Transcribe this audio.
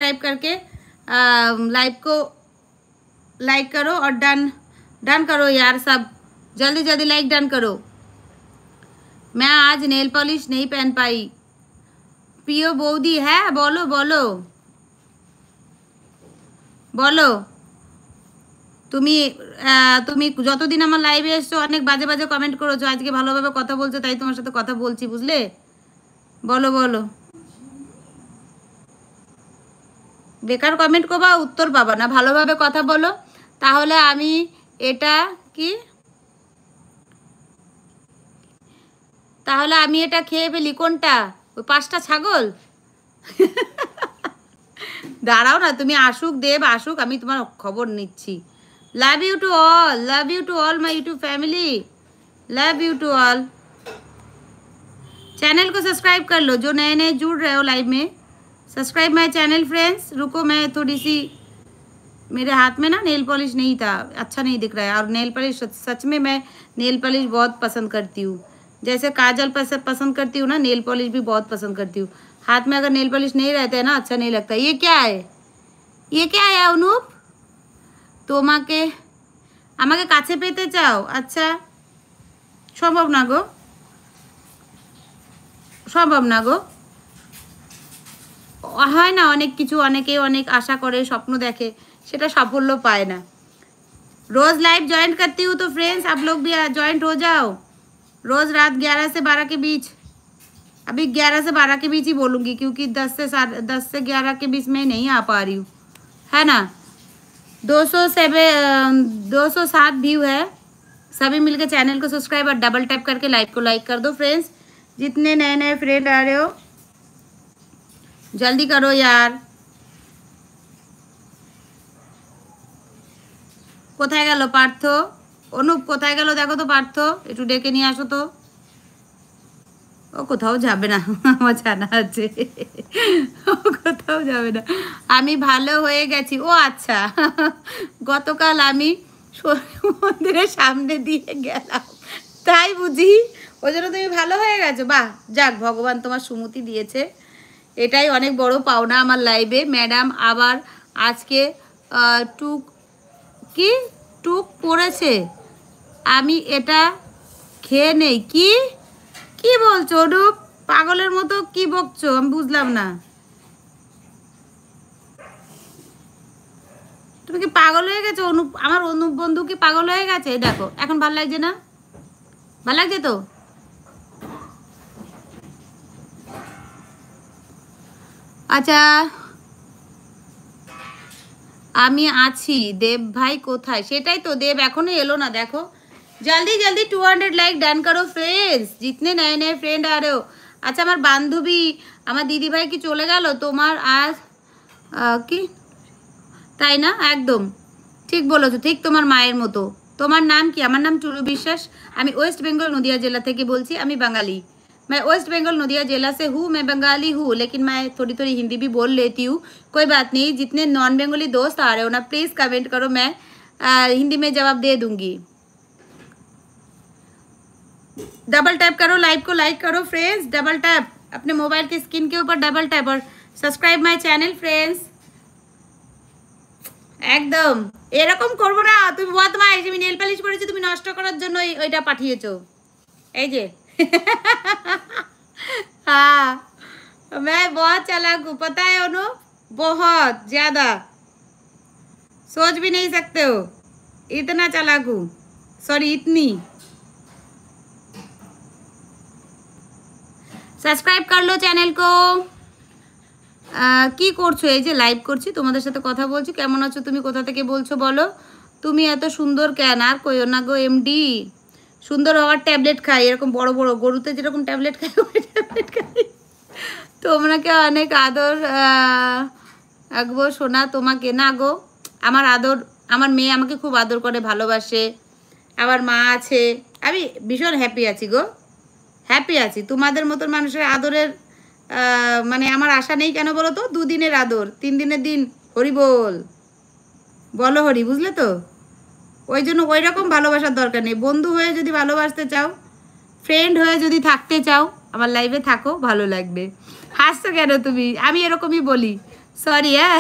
Type करके live को like करो और डन डन करो यार, सब जल्दी जल्दी लाइक डन करो। मैं आज नेल पॉलिश नहीं पहन पाई। पियो बौदी है, बोलो बोलो बोलो। তুমি তুমি যতদিন আমার লাইভে এসছো অনেক বাজে বাজে কমেন্ট করেছো, আজকে ভালোভাবে কথা বলছো তাই তোমার সাথে কথা বলছি, বুঝলে? বলো বলো। বেকার কমেন্ট করবা, উত্তর পাবা না। ভালোভাবে কথা বলো, তাহলে আমি এটা কি তাহলে আমি এটা খেয়ে ফেলি। কোনটা? ওই 5টা ছাগল? দাঁড়াও না, তুমি আসুক, দেব আসুক, আমি তোমার খবর নিচ্ছি। Love you to all my YouTube family, love you to all. Channel को सब्सक्राइब कर लो, जो नए नए जुड़ रहे हो लाइव में, सब्सक्राइब माई चैनल फ्रेंड्स। रुको, मैं थोड़ी सी, मेरे हाथ में ना नेल पॉलिश नहीं था, अच्छा नहीं दिख रहा है। और नेल पॉलिश सच में मैं नेल पॉलिश बहुत पसंद करती हूँ, जैसे काजल पसंद करती हूँ ना, नेल पॉलिश भी बहुत पसंद करती हूँ। हाथ में अगर नेल पॉलिश नहीं रहता है ना, अच्छा नहीं लगता। ये क्या है, ये क्या है अनुप? তোমাকে আমাকে কাছে পেতে চাও? আচ্ছা, সম্ভব না গো, সম্ভব না গো। হয় না অনেক কিছু, অনেকে অনেক আশা করে, স্বপ্ন দেখে, সেটা সাফল্য পায় না। रोज लाइव ज्वाइन करती हूँ, तो फ्रेंड्स आप लोग भी ज्वाइंट हो जाओ। रोज रात 11 से 12 के बीच, अभी 11 से 12 के बीच ही बोलूँगी, क्योंकि 10 से 11 के बीच में नहीं आ पा रही हूँ, है ना। 207 व्यू है। सभी मिलकर चैनल को सब्सक्राइब और डबल टैप करके लाइव को लाइक कर दो फ्रेंड्स। जितने नए नए फ्रेंड आ रहे हो जल्दी करो यार। কোথায় গেল পার্থ? অনুপ কোথায় গেল দেখো তো, পার্থ একটু ডেকে নিয়ে আসো তো। ও কোথাও যাবে না, আমার জানা আছে, ও কোথাও যাবে না। আমি ভালো হয়ে গেছি। ও আচ্ছা, গতকাল আমি মন্দিরের সামনে দিয়ে গেলাম, তাই বুঝি ওই জন্য তুমি ভালো হয়ে গেছো। বাহ, যাক, ভগবান তোমার সুমতি দিয়েছে, এটাই অনেক বড় পাওনা আমার লাইভে। ম্যাডাম আবার আজকে টুক কি টুক পড়েছে, আমি এটা খেয়ে নেই। কি কি বলছো অনুপ? পাগলের মতো কি বকছো, আমি বুঝলাম না। তুমি কি পাগল হয়ে গেছো অনুপ? আমার অনুপ বন্ধু কি পাগল হয়ে গেছে? দেখো এখন ভালো লাগছে না? ভালো লাগছে তো? আচ্ছা, আমি আছি। দেব ভাই কোথায়? সেটাই তো, দেব এখনো এলো না। দেখো जल्दी जल्दी 200 लाइक डन करो फ्रेंड्स, जितने नए नए फ्रेंड आ रहे हो। अच्छा, আমার বান্ধবী, আমার দিদি ভাই কি চলে গেল তোমার আজ? কি তাই না? একদম ঠিক বলেছো, ঠিক তোমার মায়ের মতো। তোমার নাম কি? আমার নাম টুলু বিশ্বাস। আমি ওয়েস্ট বেঙ্গল नदिया जिला থেকে বলছি। আমি বাঙালি, मैं वेस्ट बंगाल नदिया जिला से हूँ। मैं बंगाली हूँ, लेकिन मैं थोड़ी थोड़ी हिंदी भी बोल लेती हूँ। कोई बात नहीं, जितने नॉन बंगाली दोस्त आ रहे हो ना, प्लीज़ कमेंट करो, मैं हिंदी में जवाब दे दूँगी। डबल टैप करो, लाइव को लाइक करो फ्रेंड्स, डबल टैप अपने मोबाइल की स्क्रीन के ऊपर डबल टैप, और सब्सक्राइब माय चैनल फ्रेंड्स। একদম এরকম করবো না। তুমি বদমাইশ, আমি নেল পালিশ করেছি, তুমি নষ্ট করার জন্য ওইটা পাঠিয়েছো। এই যে हाँ, मैं बहुत चालाक हूँ, पता है अनु, बहुत ज्यादा, सोच भी नहीं सकते हो, इतना चालाक हूँ। सॉरी, इतनी। সাবস্ক্রাইব করলো চ্যানেল কো। কি করছো? এই যে লাইভ করছি, তোমাদের সাথে কথা বলছি। কেমন আছো তুমি? কোথা থেকে বলছো বলো? তুমি এত সুন্দর কেন? আর কইও না গো এমডি, সুন্দর হওয়ার ট্যাবলেট খাই, এরকম বড় বড় গরুতে যেরকম ট্যাবলেট খাই ওই ট্যাবলেট খাই। তোমাকে অনেক আদর গো সোনা। তোমাকে না গো, আমার আদর, আমার মেয়ে আমাকে খুব আদর করে, ভালোবাসে, আমার মা আছে, আমি ভীষণ হ্যাপি আছি গো, হ্যাপি আছি। তোমাদের মতন মানুষের আদরের মানে আমার আশা নেই কেন বলো তো? 2 দিনের আদর, 3 দিনের দিন হরি বল, বলো হরি, বুঝলে তো? ওই জন্য ওই রকম ভালোবাসার দরকার নেই। বন্ধু হয়ে যদি ভালোবাসতে চাও, ফ্রেন্ড হয়ে যদি থাকতে চাও, আমার লাইভে থাকো, ভালো লাগবে। হাসছো কেন তুমি? আমি এরকমই বলি, সরি। হ্যাঁ।